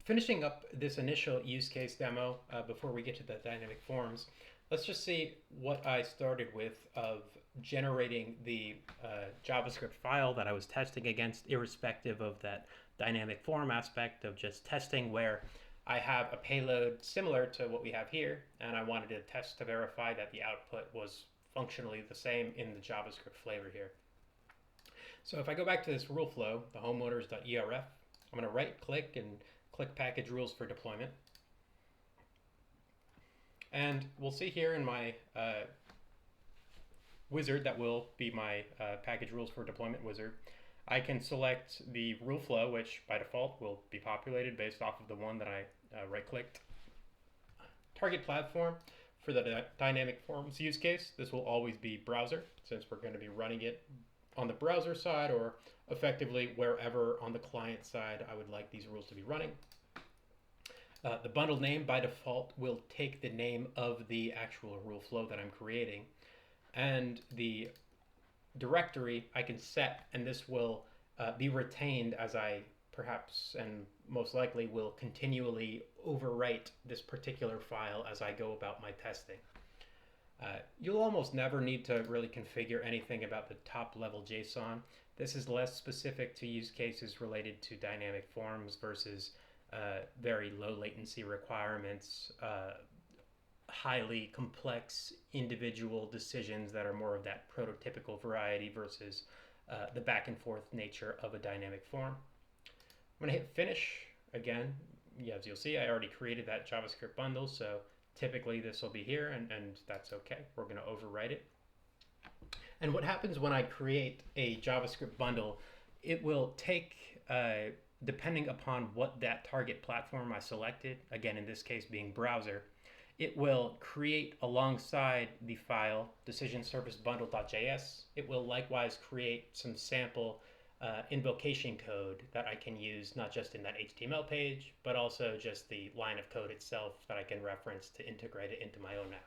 Finishing up this initial use case demo before we get to the dynamic forms, let's just see what I started with of generating the JavaScript file that I was testing against, irrespective of that dynamic form aspect of just testing where I have a payload similar to what we have here, and I wanted to test to verify that the output was functionally the same in the JavaScript flavor here. So if I go back to this rule flow, the homeowners.erf, I'm going to right click and click package rules for deployment. And we'll see here in my wizard that will be my package rules for deployment wizard. I can select the rule flow, which by default will be populated based off of the one that I right-clicked. Target platform for the dynamic forms use case, this will always be browser, since we're going to be running it on the browser side or effectively wherever on the client side I would like these rules to be running. The bundle name by default will take the name of the actual rule flow that I'm creating, and the directory I can set, and this will be retained as I perhaps and most likely will continually overwrite this particular file as I go about my testing. You'll almost never need to really configure anything about the top level JSON. This is less specific to use cases related to dynamic forms versus very low latency requirements, highly complex individual decisions that are more of that prototypical variety versus the back and forth nature of a dynamic form. I'm going to hit finish again. Yeah, as you'll see, I already created that JavaScript bundle, so typically this will be here, and that's okay. We're going to overwrite it. And what happens when I create a JavaScript bundle, it will take, depending upon what that target platform I selected, again in this case being browser, it will create alongside the file decisionservicebundle.js. It will likewise create some sample invocation code that I can use not just in that HTML page, but also just the line of code itself that I can reference to integrate it into my own app.